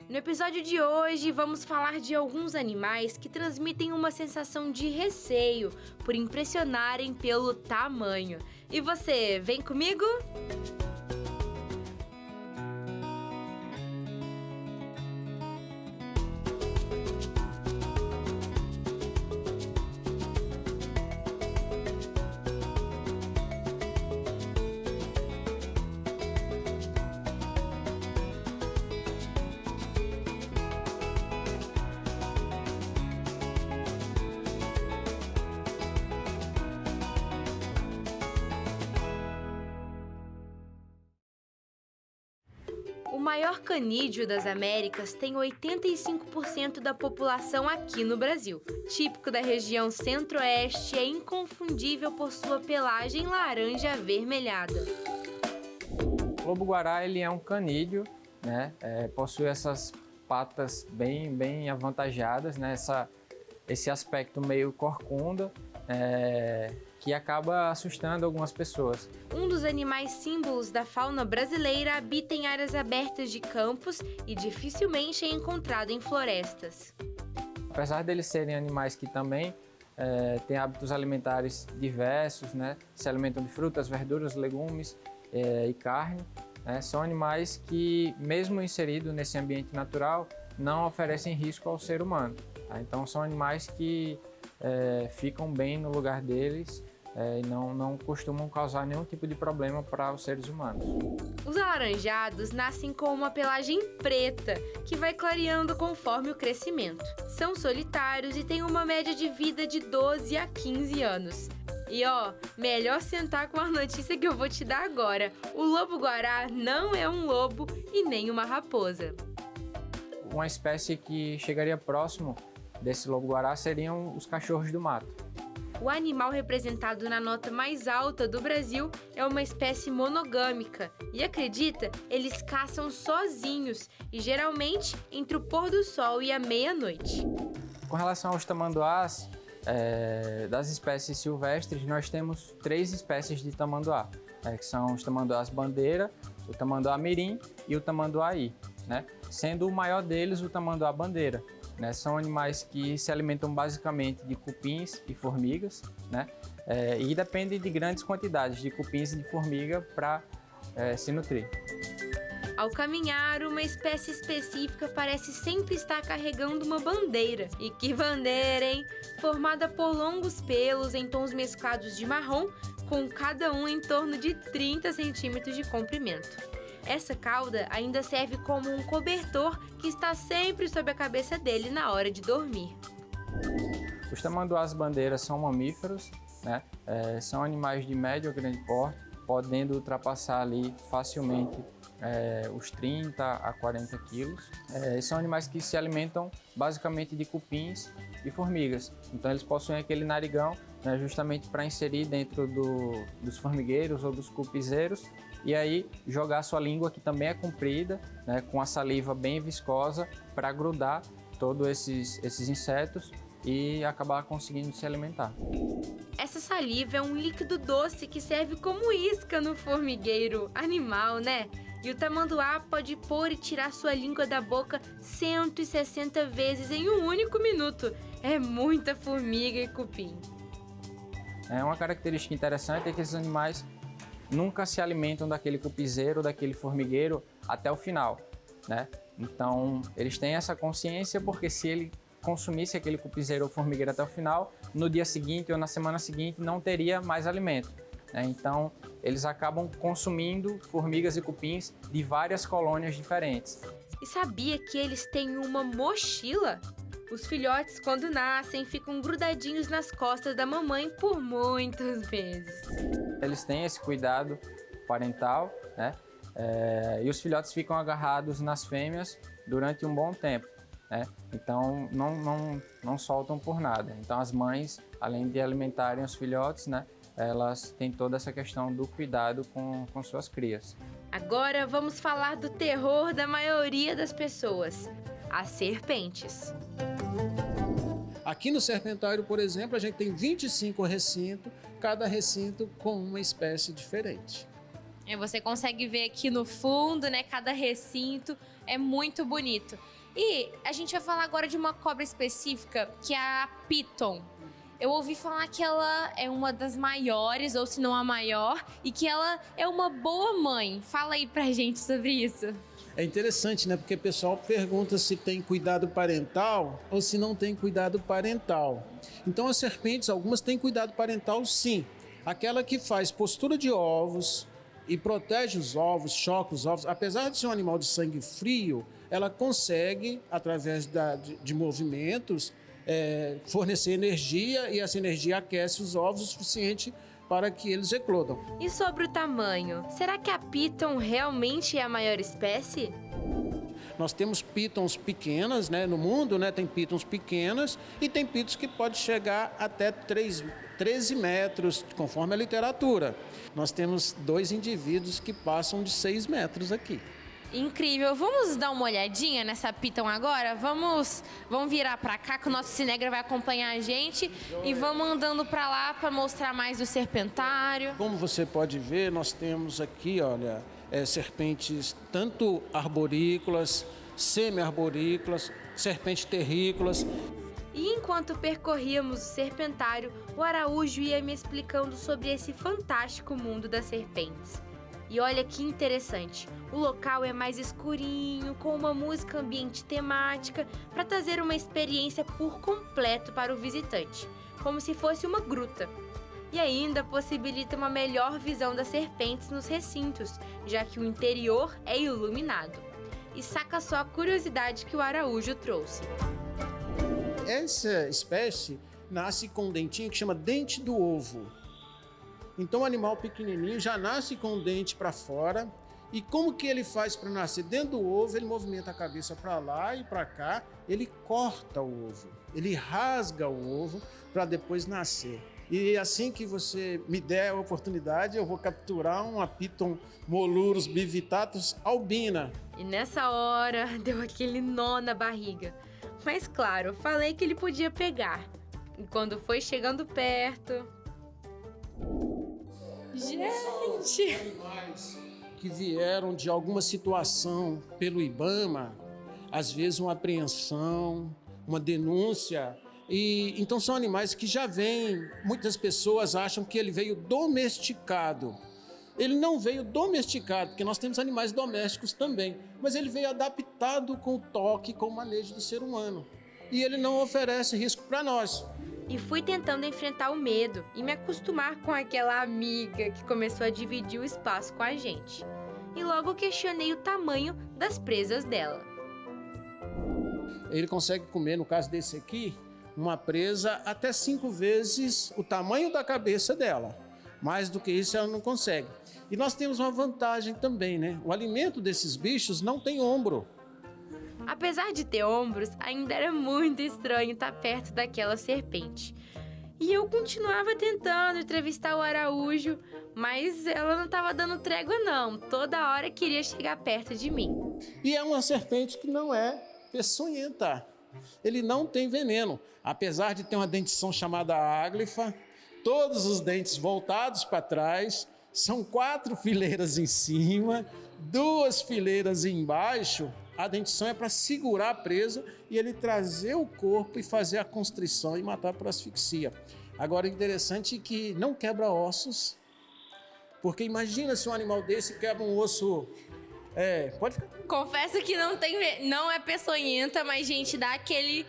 No episódio de hoje, vamos falar de alguns animais que transmitem uma sensação de receio por impressionarem pelo tamanho. E você, vem comigo? O maior canídeo das Américas tem 85% da população aqui no Brasil. Típico da região centro-oeste, é inconfundível por sua pelagem laranja avermelhada. O lobo-guará ele é um canídeo, né? Possui essas patas bem avantajadas, né? Esse aspecto meio corcunda, que acaba assustando algumas pessoas. Um dos animais símbolos da fauna brasileira habita em áreas abertas de campos e dificilmente é encontrado em florestas. Apesar deles serem animais que também têm hábitos alimentares diversos, né? Se alimentam de frutas, verduras, legumes e carne, né? São animais que, mesmo inseridos nesse ambiente natural, não oferecem risco ao ser humano. Tá? Então são animais que ficam bem no lugar deles e não costumam causar nenhum tipo de problema para os seres humanos. Os alaranjados nascem com uma pelagem preta, que vai clareando conforme o crescimento. São solitários e têm uma média de vida de 12 a 15 anos. E melhor sentar com a notícia que eu vou te dar agora. O lobo-guará não é um lobo e nem uma raposa. Uma espécie que chegaria próximo desse lobo-guará seriam os cachorros do mato. O animal representado na nota mais alta do Brasil é uma espécie monogâmica e, acredita, eles caçam sozinhos e geralmente entre o pôr do sol e a meia-noite. Com relação aos tamanduás, das espécies silvestres, nós temos 3 espécies de tamanduá, que são os tamanduás bandeira, o tamanduá mirim e o tamanduaí, né? Sendo o maior deles o tamanduá bandeira. Né, são animais que se alimentam basicamente de cupins e formigas, né, e dependem de grandes quantidades de cupins e de formiga para se nutrir. Ao caminhar, uma espécie específica parece sempre estar carregando uma bandeira. E que bandeira, hein? Formada por longos pelos em tons mesclados de marrom, com cada um em torno de 30 centímetros de comprimento. Essa cauda ainda serve como um cobertor que está sempre sob a cabeça dele na hora de dormir. Os tamanduás bandeiras são mamíferos, né? São animais de médio a grande porte, podendo ultrapassar ali facilmente os 30 a 40 quilos. São animais que se alimentam basicamente de cupins e formigas. Então eles possuem aquele narigão, né, justamente para inserir dentro dos formigueiros ou dos cupizeiros e aí jogar sua língua, que também é comprida, né, com a saliva bem viscosa, para grudar todos esses insetos e acabar conseguindo se alimentar. Essa saliva é um líquido doce que serve como isca no formigueiro. Animal, né? E o tamanduá pode pôr e tirar sua língua da boca 160 vezes em um único minuto. É muita formiga e cupim. Uma característica interessante é que esses animais nunca se alimentam daquele cupizeiro, daquele formigueiro até o final, né? Então, eles têm essa consciência porque se ele consumisse aquele cupizeiro ou formigueiro até o final, no dia seguinte ou na semana seguinte não teria mais alimento, né? Então, eles acabam consumindo formigas e cupins de várias colônias diferentes. E sabia que eles têm uma mochila? Os filhotes, quando nascem, ficam grudadinhos nas costas da mamãe por muitos meses. Eles têm esse cuidado parental, né? E os filhotes ficam agarrados nas fêmeas durante um bom tempo, né? Então não soltam por nada. Então as mães, além de alimentarem os filhotes, né, elas têm toda essa questão do cuidado com suas crias. Agora vamos falar do terror da maioria das pessoas: as serpentes. Aqui no Serpentário, por exemplo, a gente tem 25 recintos, cada recinto com uma espécie diferente. Você consegue ver aqui no fundo, né? Cada recinto é muito bonito. E a gente vai falar agora de uma cobra específica, que é a Piton. Eu ouvi falar que ela é uma das maiores, ou se não a maior, e que ela é uma boa mãe. Fala aí pra gente sobre isso. É interessante, né? Porque o pessoal pergunta se tem cuidado parental ou se não tem cuidado parental. Então, as serpentes, algumas têm cuidado parental, sim. Aquela que faz postura de ovos e protege os ovos, choca os ovos. Apesar de ser um animal de sangue frio, ela consegue, através de movimentos, fornecer energia, e essa energia aquece os ovos o suficiente para que eles eclodam. E sobre o tamanho, será que a Piton realmente é a maior espécie? Nós temos pitons pequenas, né, no mundo, né, tem pitons pequenas e tem pitons que pode chegar até 13 metros, conforme a literatura. Nós temos 2 indivíduos que passam de 6 metros aqui. Incrível. Vamos dar uma olhadinha nessa Piton agora? Vamos virar pra cá, que o nosso cinegra vai acompanhar a gente. E vamos andando pra lá para mostrar mais do serpentário. Como você pode ver, nós temos aqui, olha, serpentes tanto arborícolas, semi-arborícolas, serpentes terrícolas. E enquanto percorríamos o serpentário, o Araújo ia me explicando sobre esse fantástico mundo das serpentes. E olha que interessante, o local é mais escurinho, com uma música ambiente temática, para trazer uma experiência por completo para o visitante, como se fosse uma gruta. E ainda possibilita uma melhor visão das serpentes nos recintos, já que o interior é iluminado. E saca só a curiosidade que o Araújo trouxe. Essa espécie nasce com um dentinho que chama dente do ovo. Então o animal pequenininho já nasce com o dente para fora. E como que ele faz para nascer? Dentro do ovo, ele movimenta a cabeça para lá e para cá, ele corta o ovo, ele rasga o ovo para depois nascer. E assim que você me der a oportunidade, eu vou capturar uma Piton Molurus bivitatus albina. E nessa hora, deu aquele nó na barriga. Mas claro, falei que ele podia pegar. E quando foi chegando perto... Gente! Animais que vieram de alguma situação pelo IBAMA, às vezes uma apreensão, uma denúncia, e então são animais que já vêm, muitas pessoas acham que ele veio domesticado. Ele não veio domesticado, porque nós temos animais domésticos também, mas ele veio adaptado com o toque, com o manejo do ser humano. E ele não oferece risco para nós. E fui tentando enfrentar o medo e me acostumar com aquela amiga que começou a dividir o espaço com a gente. E logo questionei o tamanho das presas dela. Ele consegue comer, no caso desse aqui, uma presa até 5 vezes o tamanho da cabeça dela. Mais do que isso ela não consegue. E nós temos uma vantagem também, né? O alimento desses bichos não tem ombro. Apesar de ter ombros, ainda era muito estranho estar perto daquela serpente. E eu continuava tentando entrevistar o Araújo, mas ela não estava dando trégua não. Toda hora queria chegar perto de mim. E é uma serpente que não é peçonhenta. Ele não tem veneno. Apesar de ter uma dentição chamada áglifa, todos os dentes voltados para trás, são 4 fileiras em cima, 2 fileiras embaixo. A dentição é para segurar a presa e ele trazer o corpo e fazer a constrição e matar por asfixia. Agora, interessante que não quebra ossos, porque imagina se um animal desse quebra um osso... pode ficar... Confesso que não é peçonhenta, mas, gente, dá aquela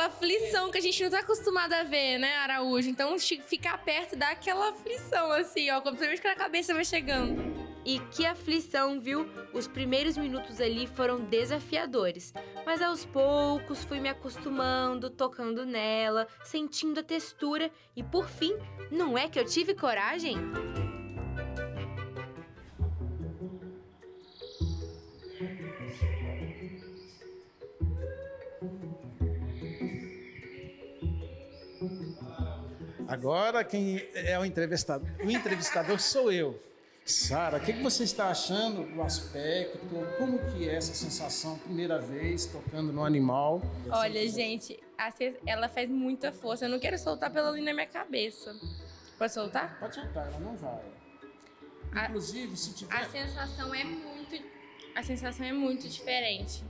aflição que a gente não tá acostumado a ver, né, Araújo? Então, ficar perto dá aquela aflição, assim, ó, principalmente quando a cabeça vai chegando. E que aflição, viu? Os primeiros minutos ali foram desafiadores, mas aos poucos fui me acostumando, tocando nela, sentindo a textura e, por fim, não é que eu tive coragem? Agora quem é o entrevistador sou eu. Sara, o que você está achando do aspecto? Como que é essa sensação, primeira vez tocando no animal? Olha, gente, ela faz muita força. Eu não quero soltar pela ali na minha cabeça. Pode soltar? Pode soltar, ela não vai. Inclusive, se tiver... A sensação é muito diferente.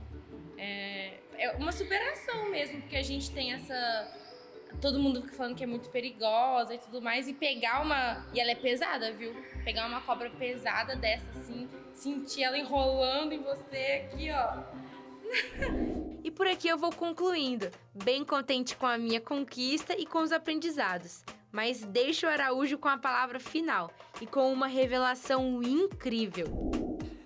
É uma superação mesmo, porque a gente tem essa... Todo mundo fica falando que é muito perigosa e tudo mais, e pegar uma... E ela é pesada, viu? Pegar uma cobra pesada dessa, assim, sentir ela enrolando em você aqui, ó. E por aqui eu vou concluindo, bem contente com a minha conquista e com os aprendizados. Mas deixo o Araújo com a palavra final e com uma revelação incrível.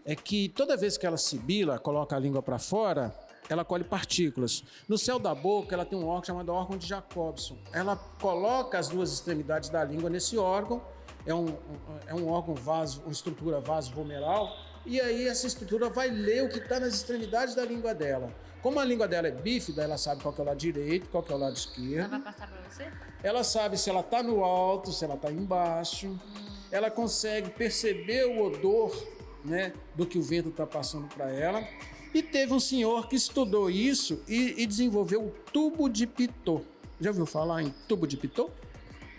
É que toda vez que ela sibila, coloca a língua para fora, ela colhe partículas. No céu da boca, ela tem um órgão chamado órgão de Jacobson. Ela coloca as duas extremidades da língua nesse órgão, é um órgão vaso, uma estrutura vasovomeral, e aí essa estrutura vai ler o que está nas extremidades da língua dela. Como a língua dela é bífida, ela sabe qual que é o lado direito, qual que é o lado esquerdo. Ela vai passar pra você? Ela sabe se ela está no alto, se ela está embaixo. Ela consegue perceber o odor, né, do que o vento está passando para ela. E teve um senhor que estudou isso e desenvolveu o tubo de Pitot. Já ouviu falar em tubo de Pitot?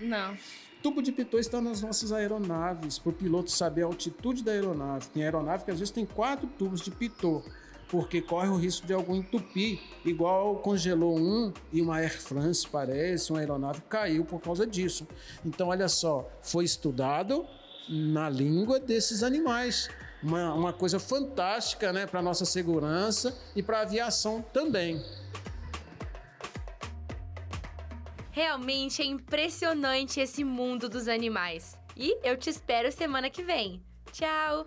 Não. Tubo de Pitot está nas nossas aeronaves, para o piloto saber a altitude da aeronave. Tem aeronave que às vezes tem 4 tubos de Pitot, porque corre o risco de algum entupir, igual congelou um e uma Air France, parece, uma aeronave caiu por causa disso. Então, olha só, foi estudado na língua desses animais. Uma coisa fantástica, né, para a nossa segurança e para a aviação também. Realmente é impressionante esse mundo dos animais. E eu te espero semana que vem. Tchau!